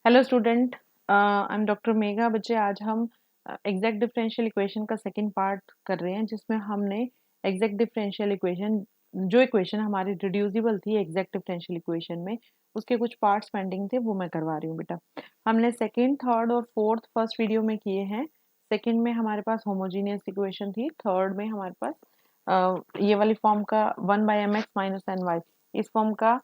Hello student, I am doctor Megha. बच्चे, आज हम एग्जैक्ट डिफरेंशियल इक्वेशन का सेकंड पार्ट कर रहे हैं, जिसमें हमने एग्जैक्ट डिफरेंशियल इक्वेशन, जो इक्वेशन हमारी रिड्यूसिबल थी एग्जैक्ट डिफरेंशियल इक्वेशन में, उसके कुछ पार्ट्स पेंडिंग थे, वो मैं करवा रही हूँ बेटा। हमने सेकंड, थर्ड और फोर्थ फर्स्ट वीडियो में किए हैं। सेकंड में हमारे पास होमोजीनियस इक्वेशन थी, थर्ड में हमारे पास ये वाली फॉर्म का 1/mx माइनस एन वाई, इस फॉर्म का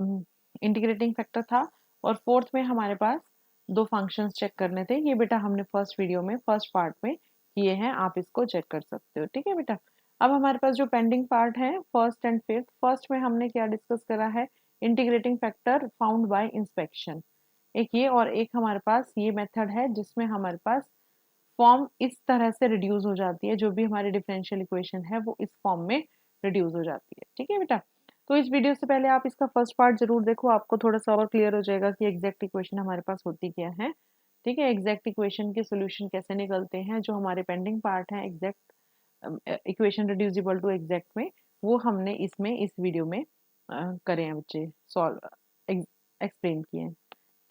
इंटीग्रेटिंग फैक्टर था। और फोर्थ में हमारे पास दो फंक्शंस चेक करने थे। ये बेटा हमने फर्स्ट वीडियो में फर्स्ट पार्ट में किए हैं, आप इसको चेक कर सकते हो। ठीक है बेटा। अब हमारे पास जो पेंडिंग पार्ट है फर्स्ट एंड फिफ्थ। फर्स्ट में हमने क्या डिस्कस करा है? Integrating factor found by inspection. एक ये और एक हमारे पास ये मेथड है जिसमें हमारे पास फॉर्म इस तरह से रिड्यूस हो जाती है, जो भी हमारी डिफरेंशियल इक्वेशन है वो इस फॉर्म में रिड्यूस हो जाती है। ठीक है बेटा। तो इस वीडियो से पहले आप इसका फर्स्ट पार्ट जरूर देखो, आपको थोड़ा सा और क्लियर हो जाएगा कि एग्जैक्ट इक्वेशन हमारे पास होती क्या है। ठीक है, एग्जैक्ट इक्वेशन के सोल्यूशन कैसे निकलते हैं, जो हमारे पेंडिंग पार्ट है exact equation reducible to exact में, वो हमने इसमें इस वीडियो में करे हैं बच्चे, सॉल्व एक्सप्लेन किए हैं।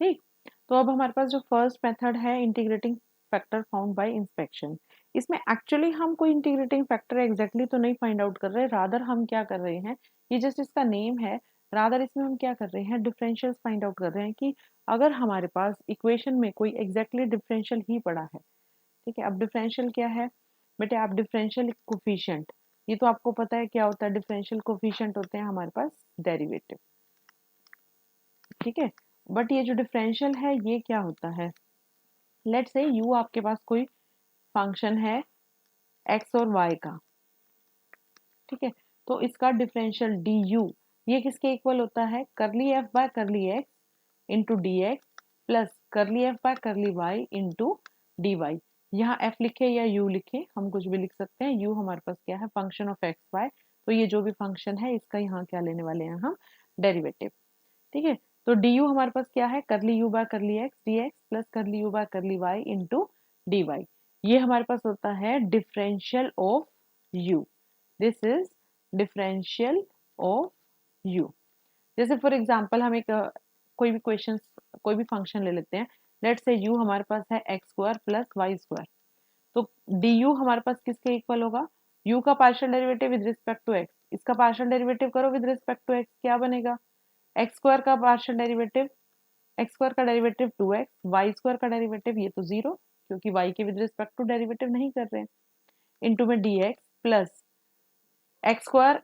ठीक। तो अब हमारे पास जो फर्स्ट मेथड है integrating factor found by inspection, इसमें एक्चुअली हम कोई इंटीग्रेटिंग फैक्टर एग्जैक्टली तो नहीं फाइंड आउट कर रहे, रादर हम क्या कर रहे हैं, ये जस्ट इसका नेम है। रादर इसमें हम क्या कर रहे हैं, डिफरेंशियल्स फाइंड आउट कर रहे हैं कि अगर हमारे पास इक्वेशन में कोई एग्जैक्टली डिफरेंशियल ही पड़ा है। ठीक है। अब डिफरेंशियल क्या है बेटे? आप डिफरेंशियल कोफिशिएंट, ये तो आपको पता है क्या होता है। डिफरेंशियल कोफिशिएंट होते हैं हमारे पास डेरिवेटिव। ठीक है। बट ये जो डिफरेंशियल है ये क्या होता है? लेट्स से यू आपके पास कोई फंक्शन है एक्स और वाई का। ठीक है। तो इसका डिफरेंशियल डी यू, ये किसके इक्वल होता है? Curly f by curly x into d x plus curly f by curly y into d y. यहाँ एफ लिखे या यू लिखे, हम कुछ भी लिख सकते हैं। यू हमारे पास क्या है? Function of x y. तो ये जो भी फंक्शन है इसका यहाँ क्या लेने वाले हैं हम? डेरिवेटिव। ठीक है। तो डी यू हमारे पास क्या है? Curly u by curly x d x plus curly u by curly y into d y. ये हमारे पास होता है differential of u. This is differential of u. जैसे फॉर एग्जांपल हम एक कोई भी क्वेश्चन, कोई भी फंक्शन ले लेते हैं। लेट्स से यू हमारे पास है x square plus y square. तो डी यू हमारे पास किसके इक्वल होगा? यू का partial derivative with respect to x, इसका पार्शियल डेरिवेटिव करो विद रिस्पेक्ट टू एक्स, क्या बनेगा? एक्स स्क्वायर का पार्शियल डेरिवेटिव, एक्स स्क्वायर का डेरिवेटिव 2x, वाई स्क्वायर का डेरिवेटिव ये तो जीरो, क्योंकि y के विद रिस्पेक्ट टू डेरिवेटिव नहीं कर रहे हैं, इंटू में dx plus x square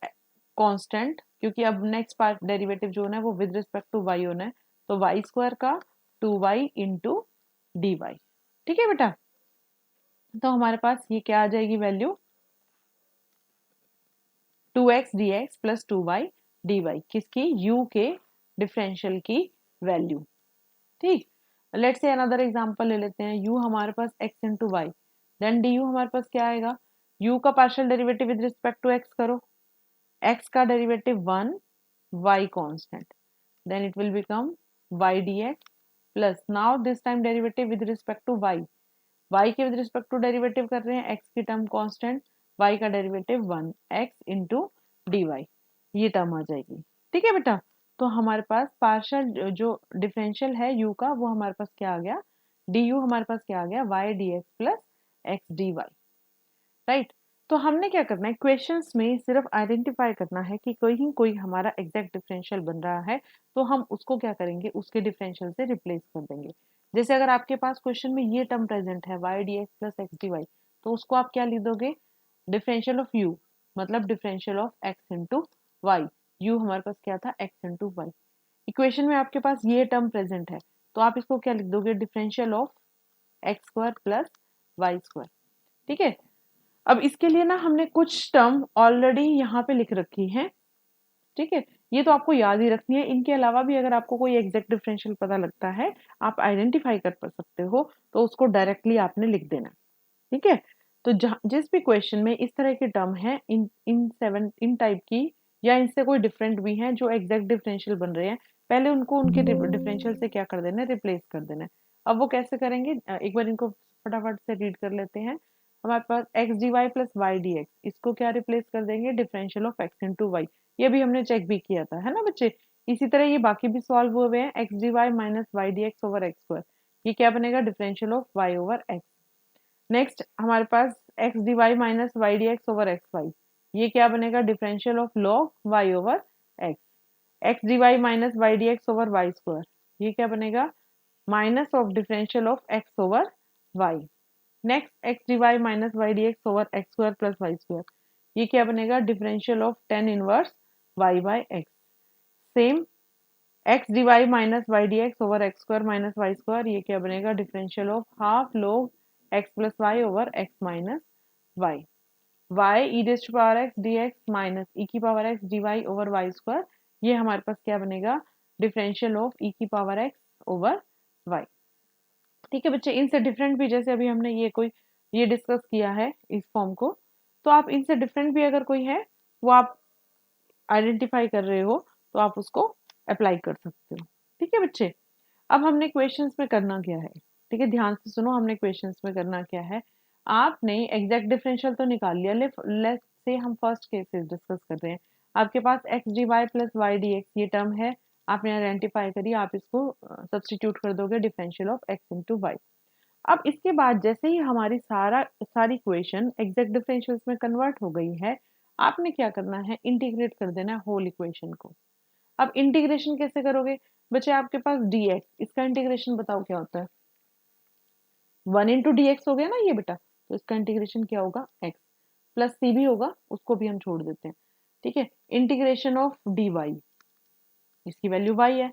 constant, क्योंकि अब नेक्स्ट पार्ट डेरिवेटिव जो है वो विद रिस्पेक्ट टू y होना है, तो वाई स्क्वायर का 2y इंटू डी वाई। ठीक है बेटा। तो हमारे पास ये क्या आ जाएगी value? 2x dx plus 2y dy, किसकी? u के डिफरेंशियल की वैल्यू। ठीक। लेट्स से अनदर एग्जांपल ले लेते हैं। u हमारे पास x into y, then d u हमारे पास क्या आएगा? u का partial derivative with respect to x करो, x का derivative 1, y constant, then it will become y dx plus now this time derivative with respect to y, y के with respect to derivative कर रहे हैं, x की term constant, y का derivative 1 x into d y, ये term आ जाएगी। ठीक है बेटा। तो हमारे पास पार्शियल जो डिफरेंशियल है u का, वो हमारे पास क्या आ गया? डी यू हमारे पास क्या आ गया? y d x plus x d y. Right. तो हमने क्या करना है, क्वेश्चंस में सिर्फ आइडेंटिफाई करना है कि कोई हमारा एग्जैक्ट डिफरेंशियल बन रहा है, तो हम उसको क्या करेंगे? उसके डिफरेंशियल से रिप्लेस कर देंगे। जैसे अगर आपके पास क्वेश्चन में ये टर्म प्रेजेंट है y d x plus x d y, तो उसको आप क्या लिख दोगे? डिफरेंशियल ऑफ u, मतलब differential of x into y. U हमारे पास क्या था? x into Y. इक्वेशन में आपके पास ये टर्म प्रेजेंट है, तो आप इसको क्या लिख दोगे? Differential of x square plus y square. ठीक है। अब इसके लिए ना हमने कुछ टर्म ऑलरेडी यहाँ पे लिख रखी है। ठीक है। ये तो आपको याद ही रखनी है। इनके अलावा भी अगर आपको कोई एग्जैक्ट डिफरेंशियल पता लगता है, आप आइडेंटिफाई कर सकते हो, तो उसको डायरेक्टली आपने लिख देना। ठीक है। तो जिस भी क्वेश्चन में इस तरह की टर्म है, इन टाइप की, या इनसे कोई डिफरेंट भी हैं जो एग्जैक्ट डिफरेंशियल बन रहे हैं, पहले उनको उनके डिफरेंशियल से क्या कर देना है? रिप्लेस कर देना है। अब वो कैसे करेंगे? एक बार इनको फटाफट से रीड कर लेते हैं। हमारे पास x d y plus y d x, इसको क्या रिप्लेस कर देंगे? Differential of x into y. ये भी हमने चेक भी किया था, है ना बच्चे, इसी तरह ये बाकी भी सॉल्व हुए हैं, x d y minus y d x over x square, ये क्या बनेगा, differential of y over x. Next हमारे पास x d y minus y d x over x y, ये क्या बनेगा, differential of log y over x. X d y minus y d x over y square, ये क्या बनेगा, minus of differential of x over y. Next x d y minus y d x over x square plus y square, ये क्या बनेगा, differential of tan inverse y by x. Same x d y minus y d x over x square minus y square, ये क्या बनेगा, differential of half log x plus y over x minus y. Y e raised to power x d x minus e की power x d y over y square, ये हमारे पास क्या बनेगा, differential of ई की पावर एक्स ओवर वाई। ठीक है बच्चे, इनसे डिफरेंट भी, जैसे अभी हमने ये डिस्कस किया है इस फॉर्म को, तो आप इनसे डिफरेंट भी अगर कोई है वो आप आइडेंटिफाई कर रहे हो तो आप उसको अप्लाई कर सकते हो। ठीक है बच्चे, अब हमने क्वेश्चंस में करना क्या है, ठीक है ध्यान से सुनो, हमने क्वेश्चंस में करना क्या है। आपने एग्जैक्ट डिफरेंशियल तो निकाल लिया, लेट्स से हम फर्स्ट केसेस डिस्कस कर रहे हैं। आपके पास x d y plus y d x ये टर्म है, आपने आइडेंटिफाई करी, आप इसको सब्सटीट्यूट कर दोगे differential of x into y. अब इसके बाद जैसे ही हमारी सारी इक्वेशन एग्जैक्ट डिफरेंशियल्स में कन्वर्ट हो गई है, आपने क्या करना है, इंटीग्रेट कर देना है होल इक्वेशन को। अब इंटीग्रेशन कैसे करोगे बच्चे, आपके पास dx, इसका इंटीग्रेशन बताओ क्या होता है, 1 इंटू डी एक्स हो गया ना ये बेटा, तो इसका इंटीग्रेशन क्या होगा, x प्लस सी भी होगा, उसको भी हम छोड़ देते हैं। ठीक है, इंटीग्रेशन ऑफ डी वाई, इसकी वैल्यू y है,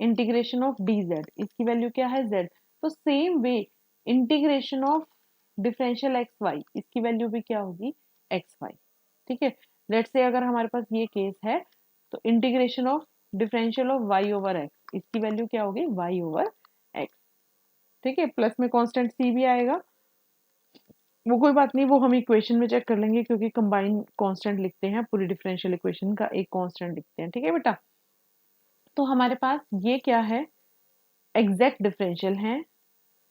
इंटीग्रेशन ऑफ डी जेड, इसकी वैल्यू क्या है z। तो same way integration of differential x y, इसकी वैल्यू भी क्या होगी, एक्स वाई। ठीक है, लेट्स से अगर हमारे पास ये केस है, तो integration of differential of y over x, इसकी वैल्यू क्या होगी, वाई ओवर एक्स। ठीक है, प्लस में कांस्टेंट सी भी आएगा, वो कोई बात नहीं, वो हम इक्वेशन में चेक कर लेंगे, क्योंकि कंबाइन कांस्टेंट लिखते हैं, पूरी डिफरेंशियल इक्वेशन का एक कांस्टेंट लिखते हैं। ठीक है बेटा, तो हमारे पास ये क्या है, एग्जैक्ट डिफरेंशियल है।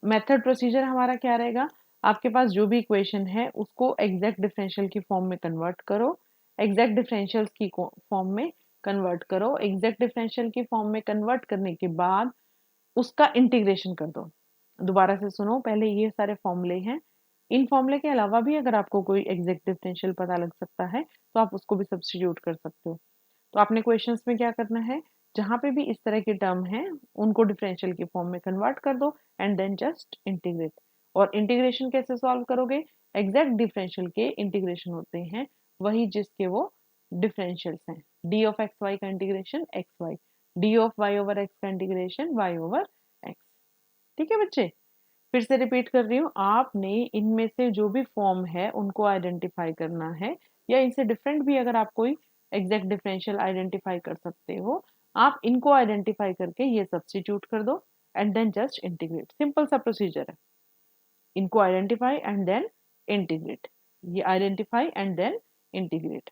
मेथड प्रोसीजर हमारा क्या रहेगा, आपके पास जो भी इक्वेशन है उसको एग्जैक्ट डिफरेंशियल की फॉर्म में कन्वर्ट करो, एग्जैक्ट डिफरेंशियल्स की फॉर्म में कन्वर्ट करो, एग्जैक्ट डिफरेंशियल की फॉर्म में कन्वर्ट करने के बाद उसका इंटीग्रेशन कर दो। दोबारा से सुनो, पहले ये सारे फॉर्मूले हैं, इन फॉर्मूले के अलावा भी अगर आपको कोई एग्जैक्ट डिफरेंशियल पता लग सकता है तो आप उसको भी सब्स्टिट्यूट कर सकते हो। तो आपने क्वेश्चंस में क्या करना है, जहां पे भी इस तरह की टर्म है उनको डिफरेंशियल की फॉर्म में कन्वर्ट कर दो एंड देन जस्ट इंटीग्रेट। और इंटीग्रेशन कैसे सॉल्व करोगे, एग्जैक्ट डिफरेंशियल के इंटीग्रेशन होते हैं वही जिसके वो डिफरेंशियल्स हैं, डी ऑफ एक्स वाई का integration x y, d of y over x का इंटीग्रेशन वाई ओवर एक्स। ठीक है बच्चे, फिर से रिपीट कर रही हूँ, आपने इनमें से जो भी फॉर्म है उनको आइडेंटिफाई करना है, या इनसे डिफरेंट भी अगर आप कोई एग्जैक्ट डिफरेंशियल आइडेंटिफाई कर सकते हो, आप इनको आइडेंटिफाई करके ये सब्स्टिट्यूट कर दो and then just integrate, simple सा प्रोसीजर है, इनको आइडेंटिफाई एंड देन इंटीग्रेट, ये identify and then integrate.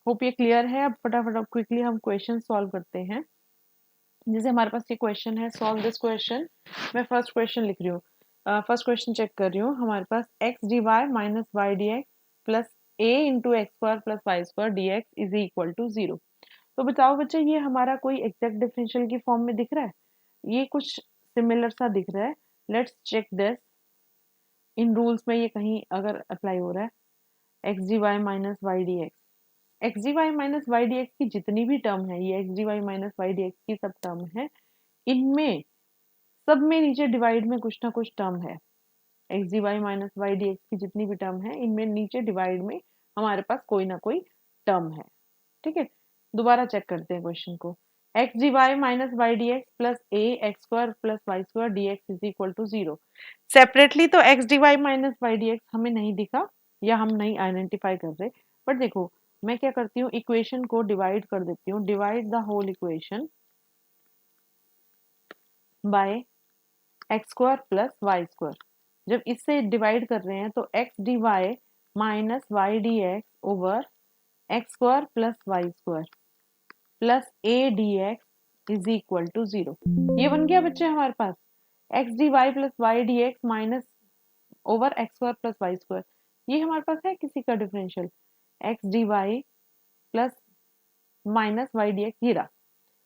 Hope ये क्लियर है। अब फटाफट अब क्विकली हम क्वेश्चन सॉल्व करते हैं। जैसे हमारे पास ये क्वेश्चन है, सॉल्व दिस क्वेश्चन, मैं फर्स्ट क्वेश्चन लिख रही हूँ, फर्स्ट क्वेश्चन चेक कर रही हूँ। हमारे पास x d y minus y d x plus a into x square plus y square d x is equal to 0। तो बताओ बच्चे, ये हमारा कोई एग्जैक्ट डिफरेंशियल की फॉर्म में दिख रहा है, ये कुछ सिमिलर सा दिख रहा है। लेट्स चेक दिस, इन रूल्स में ये कहीं अगर अप्लाई हो रहा है, x d y minus y d x, x d y minus y d x की जितनी भी टर्म है, ये x d y minus y d x की सब टर्म है, इनमें सब में नीचे डिवाइड में कुछ ना कुछ टर्म है, x d y minus y d x की जितनी भी टर्म है इनमें नीचे डिवाइड में हमारे पास कोई ना कोई टर्म है। ठीक है, दोबारा चेक करते हैं क्वेश्चन को, x d y minus y d x plus a x square plus y square d x is equal to 0। Separately तो x d y minus y d x हमें नहीं दिखा या हम नहीं आइडेंटिफाई कर रहे, बट देखो मैं क्या करती हूँ, इक्वेशन को डिवाइड कर देती हूँ, divide the whole equation by x square plus y square. जब इससे डिवाइड कर रहे हैं तो x d y minus y d x over x square plus y square plus a d x is equal to 0। ये बन गया बच्चे हमारे पास x d y plus y d x minus over x square plus y square, ये हमारे पास है किसी का differential, x d y plus minus y d x, ये रहा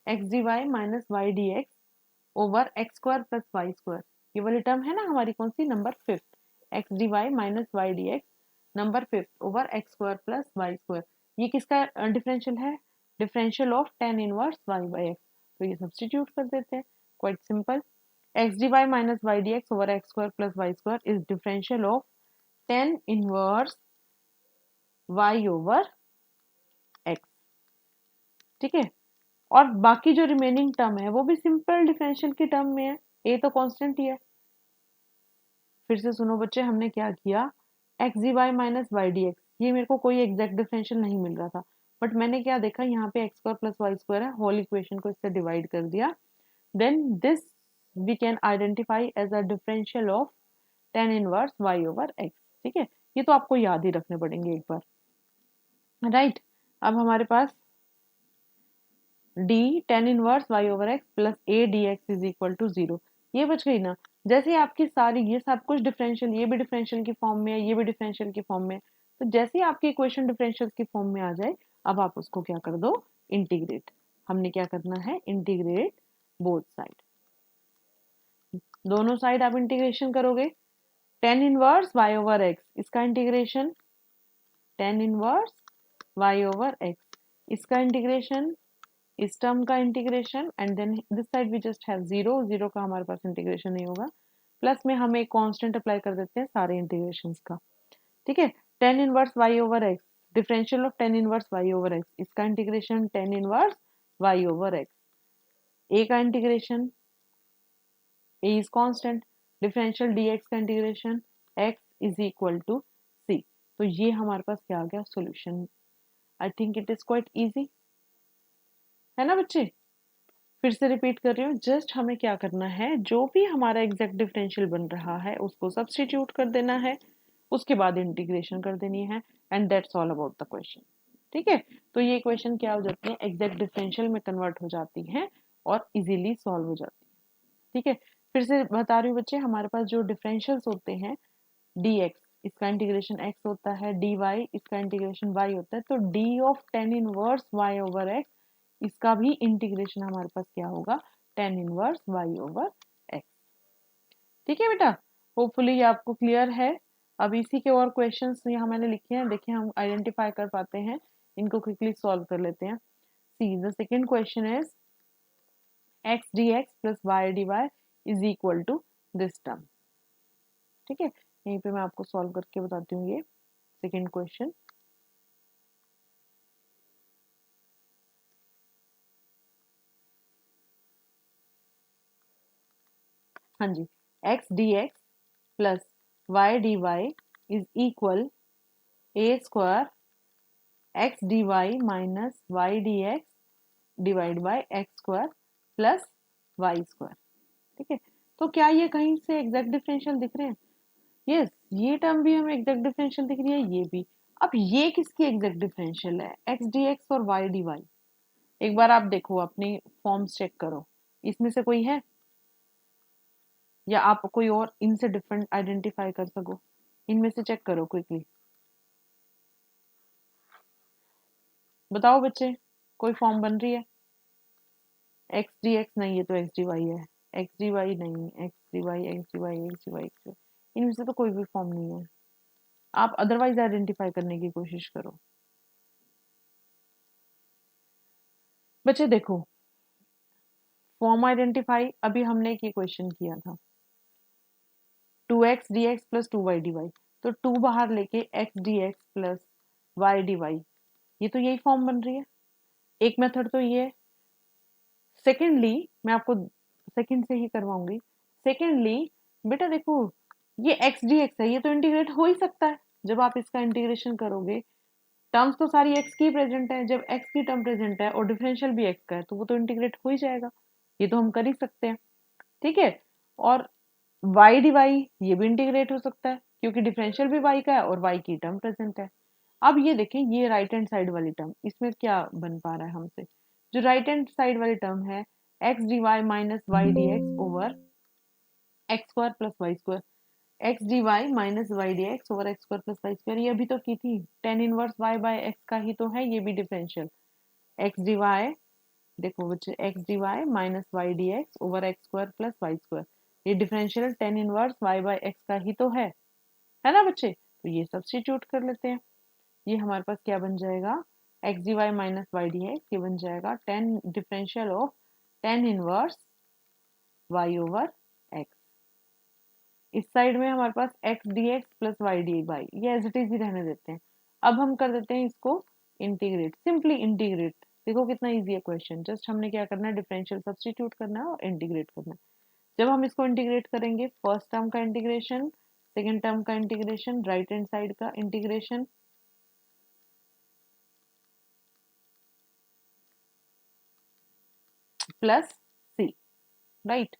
x d y minus y d x over x square plus y square, ये वाली टर्म है ना हमारी कौन सी, number fifth. X d y minus y d x number fifth over x square plus y square, ये किसका differential है, differential of tan inverse y by x. तो ये सब्सटीट्यूट कर देते हैं, quite simple. X d y minus y d x over x square plus y square is differential of tan inverse y over x, ठीक है। और बाकी जो रिमेनिंग टर्म है वो भी सिंपल डिफरेंशियल की टर्म में है, ए तो कांस्टेंट ही है। फिर से सुनो बच्चे, हमने क्या किया, x d y minus y d x, ये मेरे को कोई एग्जैक्ट डिफरेंशियल नहीं मिल रहा था, बट मैंने क्या देखा, यहाँ पे x square plus y square है, होल इक्वेशन को इससे डिवाइड कर दिया, then this we can identify as a differential of tan inverse y over x, ठीक है। ये तो आपको याद ही रखने पड़ेंगे एक बार, राइट। अब हमारे पास d tan inverse y over x plus a d x is equal to 0, ये बच गई ना। जैसे आपकी सारी ये सब कुछ डिफरेंशियल, ये भी डिफरेंशियल की फॉर्म में है, ये भी डिफरेंशियल की फॉर्म में है, तो जैसे ही आपकी इक्वेशन डिफरेंशियल की फॉर्म में आ जाए, अब आप उसको क्या कर दो, इंटीग्रेट। हमने क्या करना है, इंटीग्रेट बोथ साइड, दोनों साइड आप इंटीग्रेशन करोगे। Tan inverse y over x, इसका integration tan inverse y over x, इसका इंटीग्रेशन, इस टर्म का integration, and then this side we just have zero, zero का हमारे पास इंटीग्रेशन नहीं होगा, प्लस में हम एक कांस्टेंट अप्लाई कर देते हैं सारे इंटीग्रेशंस का, ठीक है। Tan inverse y over x, differential of tan inverse y over x, इसका integration tan inverse y over x, a का integration, a is constant, differential dx का integration x is equal to c। तो ये हमारे पास क्या आ गया, solution. I think it is quite easy, है ना बच्चे। फिर से रिपीट कर रही हूँ, जस्ट हमें क्या करना है, जो भी हमारा एग्जैक्ट डिफरेंशियल बन रहा है उसको सब्स्टिट्यूट कर देना है, उसके बाद इंटीग्रेशन कर देनी है, and that's all about the question, ठीक है। तो ये क्वेश्चन क्या हो जाती है, एग्जैक्ट डिफरेंशियल में कन्वर्ट हो जाती है और इजीली सॉल्व हो जाती है, ठीक है। फिर से बता रही हूँ बच्चे, हमारे पास जो डिफरेंशियल्स होते हैं, dx इसका इंटीग्रेशन x होता है, dy इसका इंटीग्रेशन y होता है, तो d of tan inverse y over x, इसका भी इंटीग्रेशन हमारे पास क्या होगा, tan inverse y over x, ठीक है बेटा। होपफुली ये आपको क्लियर है। अब इसी के और क्वेश्चंस यहाँ मैंने लिखे हैं, देखिए हम आइडेंटिफाई कर पाते हैं, इनको क्विकली सॉल्व कर लेते हैं। See the second question is x d x plus y d y is equal to this term, ठीक है। यहीं पे मैं आपको सॉल्व करके बताती हूँ ये सेकेंड क्वेश्चन। हाँ जी, x d x plus y d y is equal a square x d y minus y d x divide by x square plus y square, ठीक है। तो क्या ये कहीं से एग्जैक्ट डिफरेंशियल दिख रहे हैं, यस, ये टर्म भी हमें एग्जैक्ट डिफरेंशियल दिख रही है, ये भी। अब ये किसकी एग्जैक्ट डिफरेंशियल है, एक्स डी एक्स और वाई डी वाई। एक बार आप देखो अपनी फॉर्म्स चेक करो, इसमें से कोई है, या आप कोई और इनसे डिफरेंट आइडेंटिफाई कर सको, इनमें से चेक करो क्विकली, बताओ बच्चे, कोई फॉर्म बन रही है, एक्स डी एक्स नहीं, ये तो एक्स डी वाई है, एक्स डी वाई नहीं, x d y x d y x d y x d y, इनमें से तो कोई भी फॉर्म नहीं है। आप अदरवाइज आइडेंटिफाई करने की कोशिश करो बच्चे। देखो फॉर्म आइडेंटिफाई अभी हमने एक क्वेश्चन किया था, 2x dx plus 2y dy, तो 2 बाहर लेके x dx plus y dy, ये तो यही फॉर्म बन रही है। एक मेथड तो ये है। सेकेंडली मैं आपको सेकेंड से ही करवाऊंगी। सेकेंडली बेटा देखो, ये x dx है, ये तो इंटीग्रेट हो ही सकता है, जब आप इसका इंटीग्रेशन करोगे, टर्म्स तो सारी x की प्रेजेंट है, जब x की टर्म प्रेजेंट है और डिफरेंशियल भी x का है, तो वो तो इंटीग्रेट हो ही जाएगा, ये तो हम कर ही सकते हैं, ठीक है। और y dy ये भी इंटीग्रेट हो सकता है, क्योंकि डिफरेंशियल भी y का है और y की टर्म प्रेजेंट है। अब ये देखें, ये राइट हैंड साइड वाली टर्म, इसमें क्या बन पा रहा है हमसे, जो राइट हैंड साइड वाली टर्म है x d y minus y d x over x square plus y square, x d y minus y d x over x square plus y square, ये अभी तो की थी, tan inverse y by x का ही तो है ये भी डिफरेंशियल, एक्स डी वाई देखो बच्चे x d y minus y d x over x square plus y square, ये differential tan inverse y by x का ही तो है ना बच्चे। तो ये सब्स्टिट्यूट कर लेते हैं, ये हमारे पास क्या बन जाएगा, x d y minus y d x, ये बन जाएगा tan differential of tan inverse y over x. इस साइड में हमारे पास x d x plus y d y, ये एज इट इज ही रहने देते हैं। अब हम कर देते हैं इसको इंटीग्रेट, सिंपली इंटीग्रेट। देखो कितना इजी है क्वेश्चन, जस्ट हमने क्या करना है, डिफरेंशियल सब्स्टिट्यूट करना है और इंटीग्रेट करना है। जब हम इसको इंटीग्रेट करेंगे, फर्स्ट टर्म का इंटीग्रेशन, सेकेंड टर्म का इंटीग्रेशन, राइट हैंड साइड का इंटीग्रेशन, प्लस सी, राइट।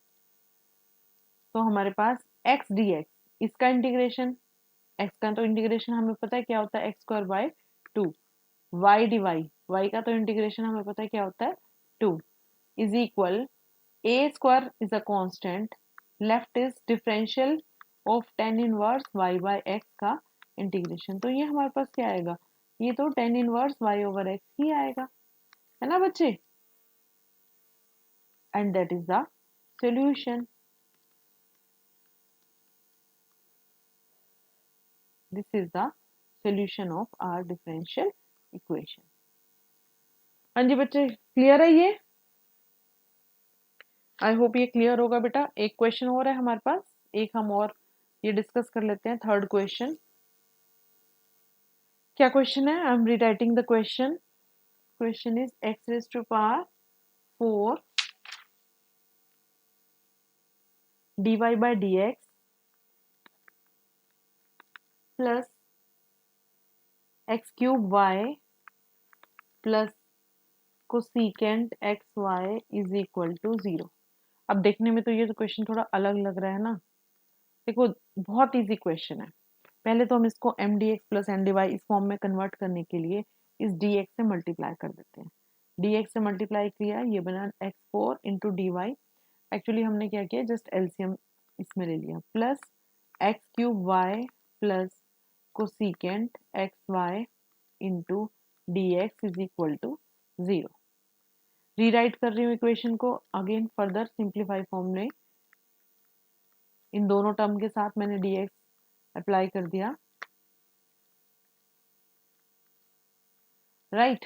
तो हमारे पास एक्स डी एक्स, इसका इंटीग्रेशन, एक्स का तो इंटीग्रेशन हमें पता है क्या होता है, x square by two, y d y, y का तो इंटीग्रेशन हमें पता है क्या होता है, two, is equal a square is a constant, left is differential of tan inverse y by x का इंटीग्रेशन। तो ये हमारे पास क्या आएगा, ये तो tan inverse y over x ही आएगा, है ना बच्चे। And that is the solution. This is the solution of our differential equation. हाँ जी बच्चे, क्लियर है ये, आई होप ये क्लियर होगा बेटा। एक क्वेश्चन और है हमारे पास, एक हम और ये डिस्कस कर लेते हैं, थर्ड क्वेश्चन। क्या क्वेश्चन है, I am rewriting the question. Question is x raise to power 4 dy by dx plus x cube y plus cosecant x y is equal to 0। अब देखने में तो ये तो क्वेश्चन थोड़ा अलग लग रहा है ना। देखो बहुत इजी क्वेश्चन है। पहले तो हम इसको m d x plus n d y इस फॉर्म में कन्वर्ट करने के लिए इस डी एक्स से मल्टीप्लाई कर देते हैं। डी एक्स से मल्टीप्लाई किया, ये बना x four into d y. Actually हमने क्या किया, जस्ट एलसीएम इसमें ले लिया, plus x cube y plus cosecant x y into d x is equal to 0। Rewrite कर रही हूँ इक्वेशन को अगेन फर्दर सिंप्लीफाई फॉर्म में, इन दोनों टर्म के साथ मैंने डी एक्स अप्लाई कर दिया, राइट।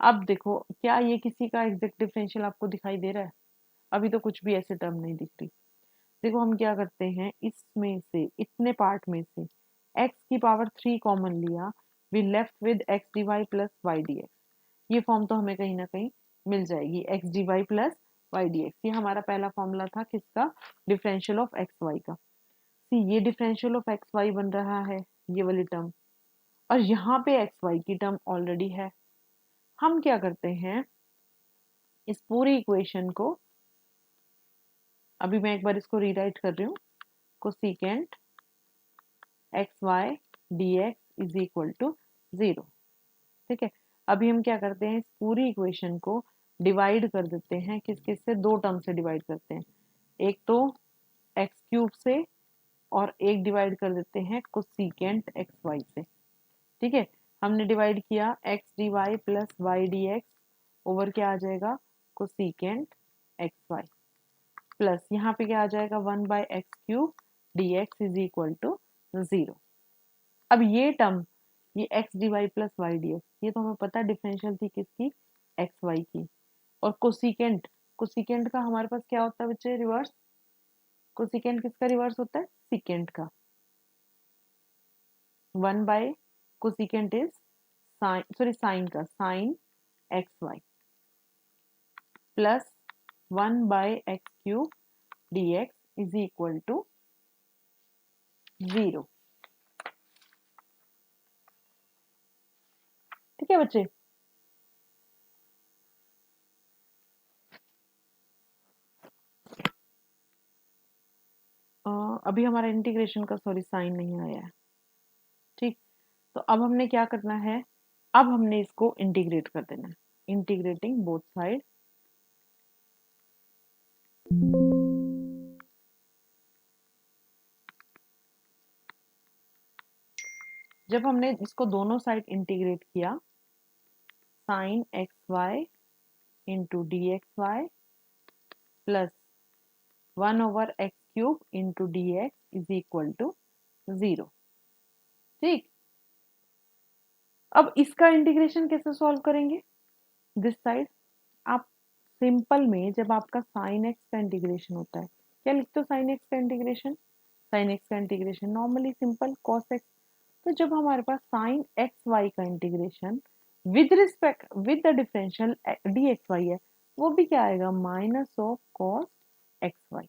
अब देखो क्या ये किसी का एग्जैक्ट डिफरेंशियल आपको दिखाई दे रहा है, अभी तो कुछ भी ऐसे टर्म नहीं दिख रही। देखो हम क्या करते हैं, इसमें से इतने पार्ट में से x की पावर 3 कॉमन लिया, we left with x d y plus y d x. ये फॉर्म तो हमें कहीं ना कहीं मिल जाएगी, x d y plus y d x, ये हमारा पहला फॉर्मूला था किसका, डिफरेंशियल ऑफ एक्स वाई का। सी ये डिफरेंशियल ऑफ एक्स वाई बन रहा है, ये वाली टर्म, और यहाँ पे एक्स वाई की टर्म ऑलरेडी है। हम क्या करते हैं, इस पूरी इक्वेशन को, अभी मैं एक बार इसको रीराइट कर रही हूँ, cosecant x y d x is equal to 0, ठीक है। अभी हम क्या करते हैं, इस पूरी इक्वेशन को डिवाइड कर देते हैं, किस किस से, दो टर्म से डिवाइड करते हैं, एक तो एक्स क्यूब से और एक डिवाइड कर देते हैं कोसिकेंट एक्स वाई से, ठीक है। हमने डिवाइड किया x d y plus y d x over क्या आ जाएगा, कोसिकेंट एक्स वाई प्लस यहाँ पे क्या आ जाएगा, 1/x cube d x is equal to 0। अब ये टर्म, ये x d y plus y d x, ये तो हमें पता है डिफरेंशियल थी किसकी, एक्स वाई की। और कोसिकेंट, कोसिकेंट का हमारे पास क्या होता है बच्चे, रिवर्स। कोसिकेंट किसका रिवर्स होता है, सिकेंट का। 1 by cosecant is sine, sorry sine का, sine x y plus 1/x cube d x is equal to 0, ठीक है बच्चे। अभी हमारा इंटीग्रेशन का सॉरी साइन नहीं आया है, ठीक। तो अब हमने क्या करना है, अब हमने इसको इंटीग्रेट कर देना है, इंटीग्रेटिंग बोथ साइड। जब हमने इसको दोनों साइड इंटीग्रेट किया, sine x y into d x y plus 1/x³ into d x is equal to 0। ठीक, अब इसका इंटीग्रेशन कैसे सॉल्व करेंगे? दिस साइड आप सिंपल में जब आपका साइन एक्स का इंटीग्रेशन होता है, क्या लिखते हो साइन एक्स का इंटीग्रेशन? साइन एक्स का integration normally simple cos x. तो जब हमारे पास साइन एक्स वाई का integration with respect with the differential d x y है, वो भी क्या आएगा? Minus of cos x y,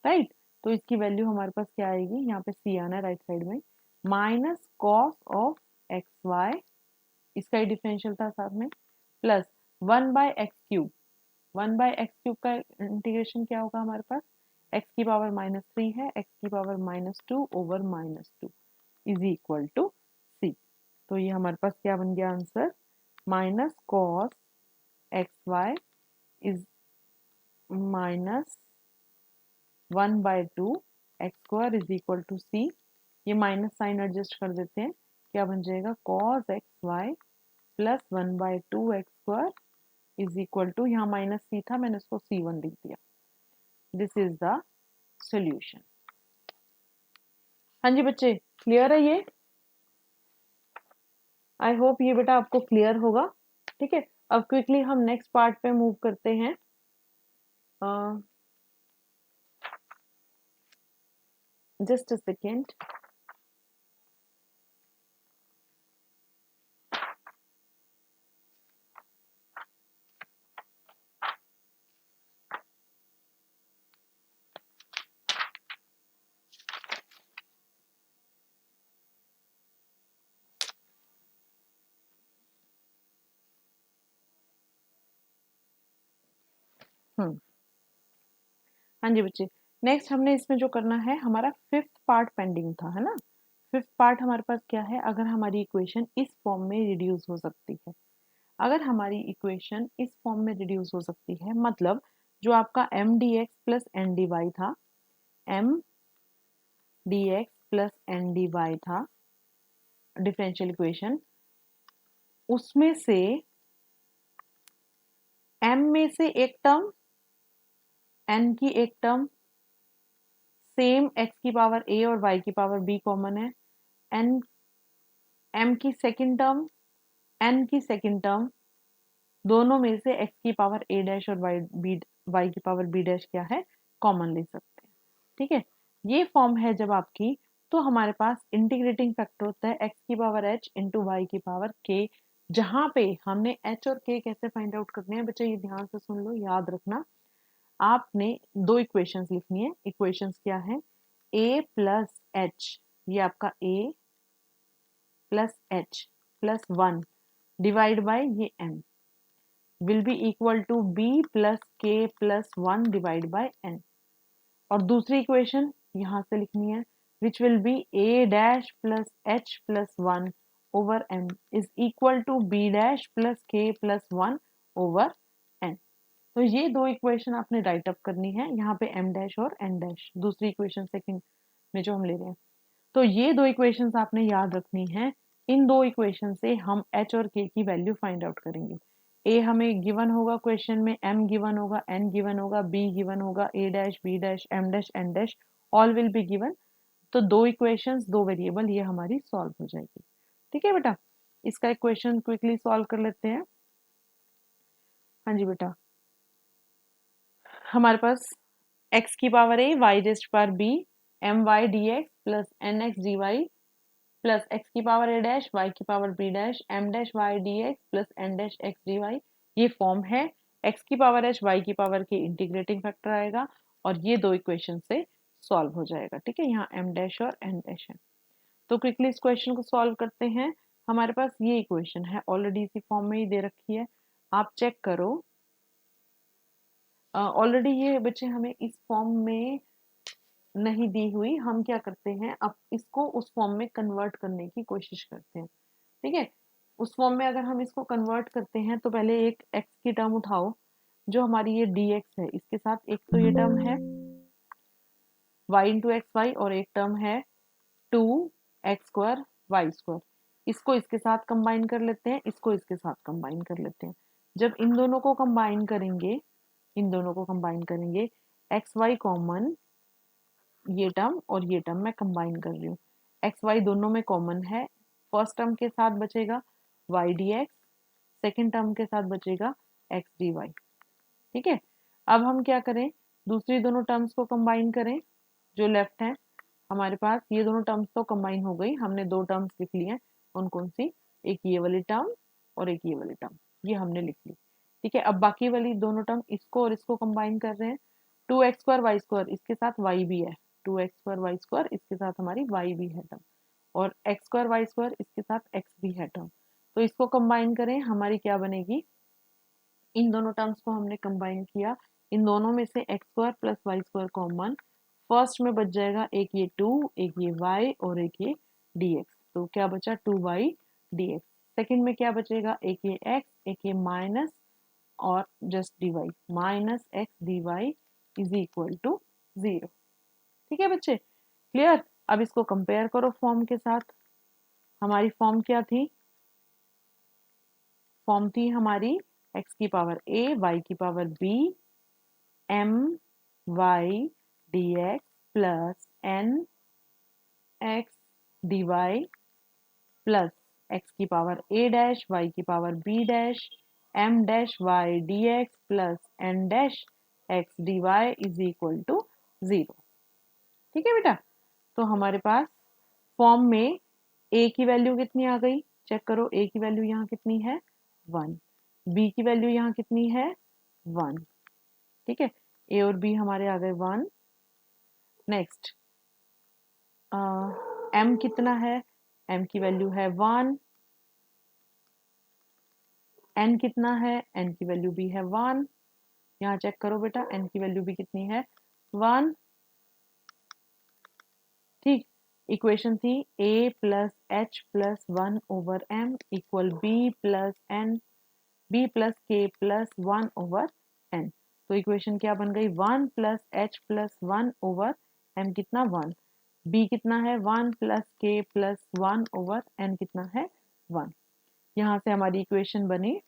right. तो इसकी वैल्यू हमारे पास क्या आएगी? यहाँ पे सी आना राइट साइड में, minus cos of x y, इसका ही डिफरेंशियल था साथ में, प्लस 1/x³ 1/x³ का इंटीग्रेशन क्या होगा हमारे पास? x की पावर -3 है, x की power -2 over -2 is equal to c. तो ये हमारे पास क्या बन गया answer? Minus cos x y is minus 1/2 x² is equal to c. ये माइनस साइन एडजस्ट कर देते हैं, क्या बन जाएगा? Cos x y plus 1/2 x² is equal to, यहाँ माइनस सी था मैंने उसको C1 लिख दिया। This is the solution. हाँ जी बच्चे, क्लियर है ये? आई होप ये बेटा आपको क्लियर होगा। ठीक है, अब क्विकली हम नेक्स्ट पार्ट पे मूव करते हैं। Just a second. हाँ जी बच्चे, नेक्स्ट हमने इसमें जो करना है, हमारा फिफ्थ पार्ट पेंडिंग था, है ना। फिफ्थ पार्ट हमारे पास क्या है? अगर हमारी इक्वेशन इस फॉर्म में रिड्यूस हो सकती है, अगर हमारी इक्वेशन इस फॉर्म में रिड्यूस हो सकती है, मतलब जो आपका m d x plus n d y था, m d x plus n d y था डिफरेंशियल इक्वेशन, उसमें से m में से एक टर्म, n की एक टर्म, सेम x की पावर a और y की पावर b कॉमन है, n m की सेकंड टर्म, n की सेकंड टर्म, दोनों में से x की पावर a डैश और y की पावर b डैश क्या है? कॉमन ले सकते हैं। ठीक है, ये फॉर्म है जब आपकी, तो हमारे पास इंटीग्रेटिंग फैक्टर होता है x की पावर h इंटू वाई की पावर k, जहां पे हमने h और k कैसे फाइंड आउट करने हैं बच्चे, ये ध्यान से सुन लो, याद रखना। आपने दो इक्वेशंस लिखनी है। इक्वेशंस क्या है? a प्लस एच, ये आपका a plus h plus 1 divide by ये m will be equal to b plus k plus 1 divide by n। और दूसरी इक्वेशन यहाँ से लिखनी है, which will be a dash plus h plus 1 over m is equal to b dash plus k plus 1 over n। तो ये दो equation आपने राइट अप करनी है, यहाँ पे m डैश और n डैश, दूसरी इक्वेशन सेकंड में जो हम ले रहे हैं। तो ये दो इक्वेशंस आपने याद रखनी है। इन दो इक्वेशन से हम h और k की वैल्यू फाइंड आउट करेंगे। a हमें गिवन होगा क्वेश्चन में, m गिवन होगा, n गिवन होगा, b गिवन होगा, a dash b dash m dash n dash all will be given. तो दो इक्वेशंस दो वेरिएबल, ये हमारी सॉल्व हो जाएगी। ठीक है बेटा, इसका इक्वेशन क्विकली सॉल्व कर लेते हैं। हाँ जी बेटा, हमारे पास x की power a y raised power b m y d x plus n x d y plus x की पावर a डैश y की power b dash m dash y d x plus n dash x d y, ये form है। x की power h y की power k integrating factor आएगा और ये दो इक्वेशन से सॉल्व हो जाएगा। ठीक है, यहाँ m डैश और n डैश है। तो क्विकली इस क्वेश्चन को सॉल्व करते हैं। हमारे पास ये इक्वेशन है, ऑलरेडी इसी फॉर्म में ही दे रखी है, आप चेक करो। ऑलरेडी ये बच्चे हमें इस फॉर्म में नहीं दी हुई, हम क्या करते हैं, अब इसको उस फॉर्म में कन्वर्ट करने की कोशिश करते हैं। ठीक है, उस फॉर्म में अगर हम इसको कन्वर्ट करते हैं तो पहले एक x की टर्म उठाओ, जो हमारी ये dx है, इसके साथ एक तो ये टर्म है y इंटू एक्स वाई और एक टर्म है 2x² y²। इसको इसके साथ कंबाइन कर लेते हैं, इसको इसके साथ कंबाइन कर लेते हैं। जब इन दोनों को कंबाइन करेंगे, एक्स वाई कॉमन, ये टर्म और ये टर्म मैं कंबाइन कर रही हूँ, एक्स वाई दोनों में कॉमन है। फर्स्ट टर्म के साथ बचेगा y d x, second term के साथ बचेगा एक्स डी वाई। ठीक है, अब हम क्या करें, दूसरी दोनों टर्म्स को कंबाइन करें। जो लेफ्ट है हमारे पास, ये दोनों टर्म्स तो कंबाइन हो गई, हमने दो टर्म्स लिख ली हैं। कौन कौन सी, एक ये वाली टर्म और एक ये वाली टर्म, ये हमने लिख ली। ठीक है, अब बाकी वाली दोनों टर्म, इसको और इसको कंबाइन कर रहे हैं। 2x² y² इसके साथ y भी है, 2x² y² इसके साथ हमारी y भी है टर्म, और x² y² इसके साथ x भी है टर्म। तो इसको कंबाइन करें, हमारी क्या बनेगी, इन दोनों टर्म्स को हमने कंबाइन किया, इन दोनों में से x² + y² कॉमन, फर्स्ट में बच जाएगा एक ये 2, एक ये y और एक ये dx, तो क्या बचा 2y dx। सेकंड में क्या बचेगा, एक ये x, एक ये माइनस और just dy, -x dy is equal to 0। ठीक है बच्चे, क्लियर। अब इसको कंपेयर करो फॉर्म के साथ। हमारी फॉर्म क्या थी, फॉर्म थी हमारी x की पावर a, y की power b, m y dx plus n x dy plus x की पावर a डैश, y की power b dash, m dash y dx plus n dash x dy is equal to 0। ठीक है बेटा, तो हमारे पास form में a की वैल्यू कितनी आ गई, चेक करो, a की वैल्यू यहाँ कितनी है 1, b की वैल्यू यहाँ कितनी है 1। ठीक है, a और b हमारे आ गए 1। नेक्स्ट m कितना है, m की वैल्यू है 1, n कितना है, n की वैल्यू भी है 1, यहाँ चेक करो बेटा n की वैल्यू भी कितनी है 1। ठीक, इक्वेशन थी a plus h plus 1/m equal b plus n, b plus k plus 1/n। तो इक्वेशन क्या बन गई, 1 प्लस h प्लस 1/m कितना 1, b कितना है 1 प्लस k प्लस 1/n कितना है 1। यहाँ से हमारी इक्वेशन बनी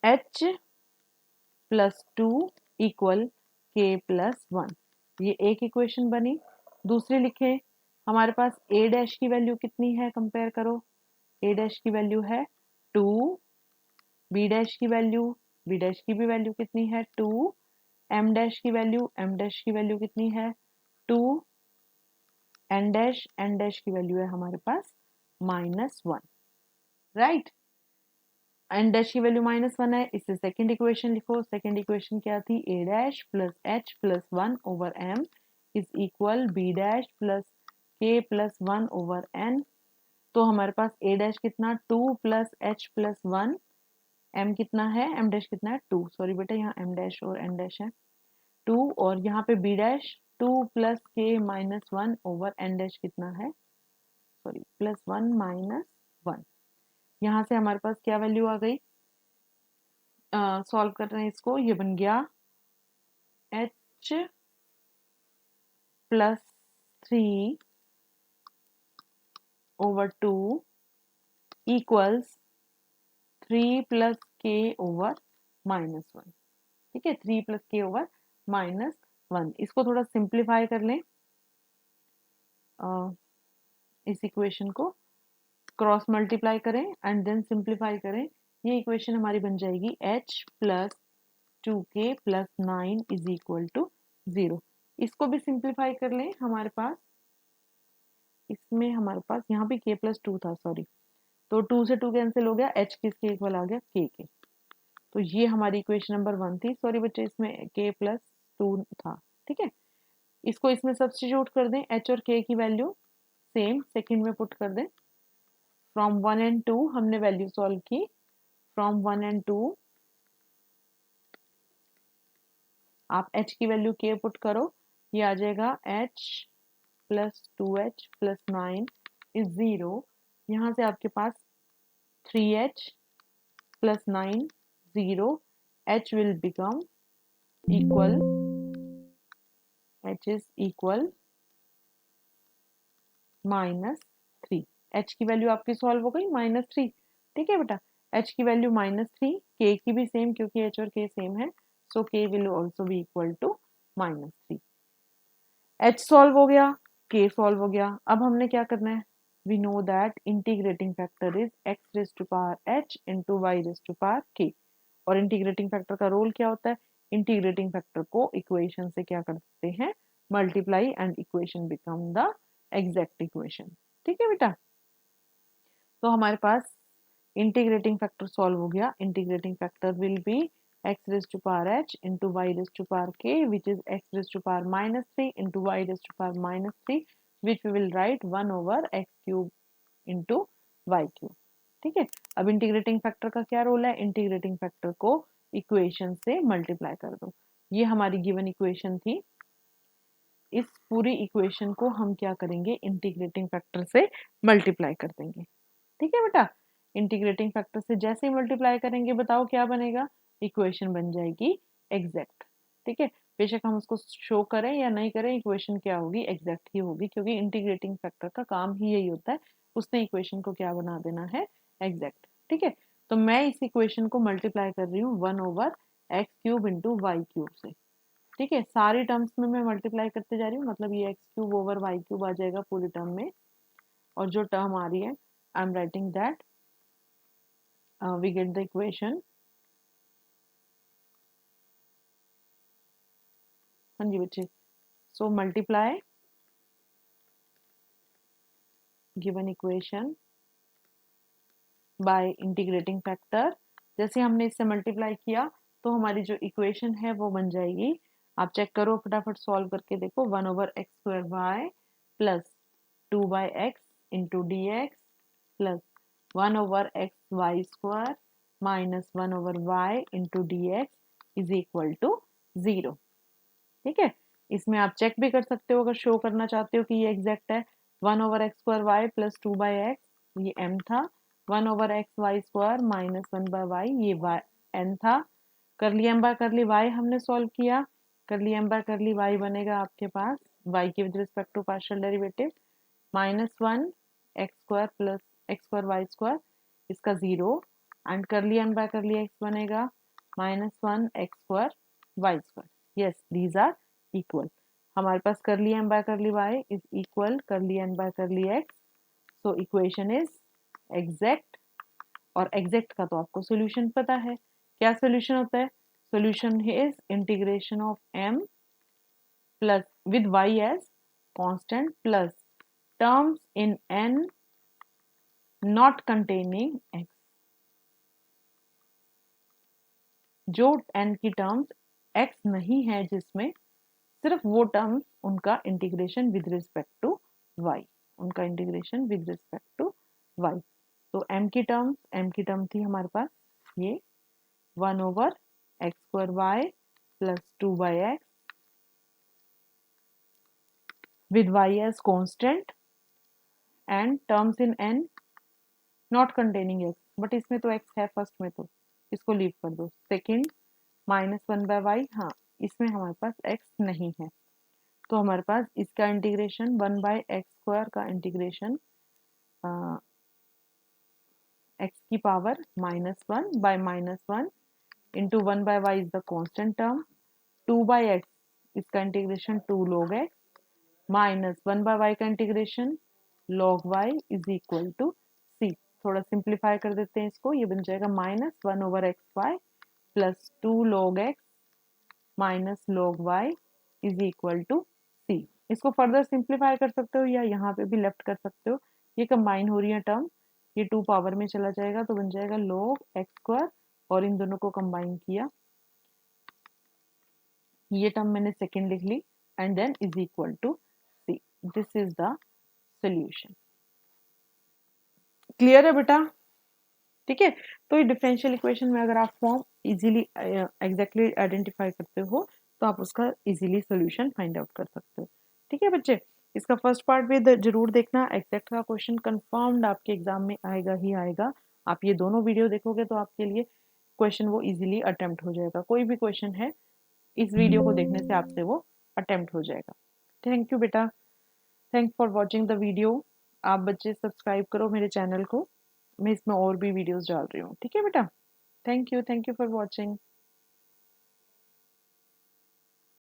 h plus 2 equal k plus 1, ये एक इक्वेशन बनी। दूसरी लिखे, हमारे पास a डैश की वैल्यू कितनी है, कंपेयर करो, a डैश की वैल्यू है 2, b डैश की वैल्यू, b डैश की भी वैल्यू कितनी है 2, m डैश की वैल्यू, m डैश की वैल्यू कितनी है 2, n डैश की वैल्यू है हमारे पास -1, राइट। एन डैश की वैल्यू -1 है, इससे सेकंड इक्वेशन लिखो। सेकंड इक्वेशन क्या थी, a dash plus h plus 1/m is equal b dash plus k plus 1/n। तो हमारे पास a डैश कितना 2 प्लस h प्लस 1, m कितना है, m डैश कितना है 2, सॉरी बेटा यहाँ m डैश और n डैश है 2, और यहाँ पे b dash 2 plus k minus 1/n dash कितना है, सॉरी प्लस 1 माइनस 1। यहाँ से हमारे पास क्या वैल्यू आ गई, सॉल्व कर रहे हैं इसको, ये बन गया h plus 3/2 equals 3 plus k over -1। ठीक है, 3 प्लस k ओवर -1। इसको थोड़ा सिंप्लीफाई कर लें, इस इक्वेशन को क्रॉस मल्टीप्लाई करें एंड देन सिंप्लीफाई करें, ये इक्वेशन हमारी बन जाएगी h plus 2k plus 9 is equal to 0। इसको भी सिंप्लीफाई कर लें, हमारे पास इसमें हमारे पास यहाँ भी k प्लस 2 था, सॉरी, तो 2 से 2 कैंसिल हो गया, h किसके इक्वल आ गया k के। तो ये हमारी इक्वेशन नंबर 1 थी, सॉरी बच्चे इसमें k प्लस 2 था। ठीक है, इसको इसमें सब्स्टिट्यूट कर दें, h और k की वैल्यू सेम सेकंड में पुट कर दें। फ्रॉम 1 एंड 2 हमने वैल्यू सॉल्व की, फ्रॉम 1 एंड 2 आप h की वैल्यू k पुट करो, ये आ जाएगा h plus 2h plus 9 is 0। यहाँ से आपके पास 3h plus 9 0, h will become equal, h is equal -3। h की वैल्यू आपकी सॉल्व हो गई -3। ठीक है बेटा, h की वैल्यू -3, k की भी सेम क्योंकि h और k सेम है, so k will also be equal to -3। h solve हो गया, k सॉल्व हो गया। अब हमने क्या करना है, we know that integrating factor is x raise to power h into y raise to power k। और इंटीग्रेटिंग फैक्टर का रोल क्या होता है, इंटीग्रेटिंग फैक्टर को इक्वेशन से क्या करते हैं, multiply, and equation become the exact equation. ठीक है बेटा, तो हमारे पास इंटीग्रेटिंग फैक्टर सॉल्व हो गया। Integrating factor will be x raise to power h into y raise to power k which is x raise to power -3 into y raise to power -3 which we will write 1 over x cube into y cube. ठीक है, अब integrating factor का क्या role है, integrating factor को equation से multiply कर दो। ये हमारी गिवन इक्वेशन थी, इस पूरी इक्वेशन को हम क्या करेंगे, इंटीग्रेटिंग फैक्टर से मल्टीप्लाई कर देंगे। ठीक है बेटा, इंटीग्रेटिंग फैक्टर से जैसे ही मल्टीप्लाई करेंगे बताओ क्या बनेगा, इक्वेशन बन जाएगी एग्जैक्ट। ठीक है, बेशक हम उसको शो करें या नहीं करें, इक्वेशन क्या होगी, एग्जैक्ट ही होगी, क्योंकि इंटीग्रेटिंग फैक्टर का काम ही यही होता है, उसने इक्वेशन को क्या बना देना है, एग्जैक्ट। ठीक है, तो मैं इस इक्वेशन को मल्टीप्लाई कर रही हूँ 1 over x cube into y cube से। ठीक है, सारी टर्म्स में मैं मल्टीप्लाई करते जा रही हूँ, मतलब ये x cube over y cube आ जाएगा पूरी टर्म में, और जो टर्म आ रही है I am writing that we get the equation। हाँ जी बच्चे, so multiply given equation by integrating factor. जैसे हमने इससे मल्टीप्लाई किया तो हमारी जो इक्वेशन है वो बन जाएगी, आप चेक करो फटाफट सॉल्व करके देखो, 1 over x square y plus 2 by x into d x plus 1 over x y square minus 1 over y into d x is equal to 0। ठीक है, इसमें आप चेक भी कर सकते हो अगर शो करना चाहते हो कि ये एग्जैक्ट है। 1 over x square y plus 2 by x, ये m था। 1 over x y square minus 1 by y, ये y n था। कर ली m बाय कर ली y हमने सॉल्व किया, कर ली m बाय कर ली y बनेगा आपके पास y के with respect to partial derivative -1 x square plus x square y square, इसका 0, एंड कर ली m बाय कर ली x बनेगा -1 x square y square. Yes, these are equal. हमारे पास कर ली m बाय कर ली y इज इक्वल कर ली n बाय कर ली x, so equation is exact. और एग्जैक्ट का तो आपको सॉल्यूशन पता है, क्या सॉल्यूशन होता है, solution is integration of m plus with y as constant plus terms in n not containing x। जो n की टर्म्स x नहीं है जिसमें, सिर्फ वो टर्म्स, उनका integration with respect to y, उनका integration with respect to y। तो m की टर्म थी हमारे पास ये 1 over x square y plus 2 by x with y as constant and terms in n not containing x, but इसमें तो x है फर्स्ट में, तो इसको लीव कर दो। सेकंड -1 बाय वाई, हाँ इसमें हमारे पास x नहीं है, तो हमारे पास इसका इंटीग्रेशन 1 बाय एक्स स्क्वायर का इंटीग्रेशन एक्स की power -1 by -1 into 1 by y is the constant term, 2 by x इसका integration 2 log x minus 1 by y का integration log y is equal to c। थोड़ा सिंप्लीफाई कर देते हैं इसको, ये बन जाएगा -1 over x y plus 2 log x minus log y is equal to c। इसको फर्दर सिंप्लीफाई कर सकते हो या यहाँ पे भी लेफ्ट कर सकते हो, ये कंबाइन हो रही है टर्म, ये 2 पावर में चला जाएगा तो बन जाएगा log x स्क्वायर, और इन दोनों को कंबाइन किया, ये टर्म मैंने सेकंड लिख ली, and then is equal to c. This is the solution. Clear है बेटा? ठीक है, तो ये डिफरेंशियल इक्वेशन में अगर आप फॉर्म इजीली एग्जैक्टली आइडेंटिफाई करते हो तो आप उसका इजीली सॉल्यूशन फाइंड आउट कर सकते हो। ठीक है बच्चे, इसका फर्स्ट पार्ट भी जरूर देखना, एग्जैक्ट का क्वेश्चन कंफर्म्ड आपके एग्जाम में आएगा ही आएगा। आप ये दोनों वीडियो देखोगे तो आपके लिए क्वेश्चन वो इजीली अटेम्प्ट हो जाएगा, कोई भी क्वेश्चन है इस वीडियो को देखने से आपसे वो अटेम्प्ट हो जाएगा। थैंक यू बेटा, thank for watching the video. आप बच्चे सब्सक्राइब करो मेरे चैनल को, मैं इसमें और भी वीडियोज़ डाल रही हूँ। ठीक है बेटा? Thank you for watching.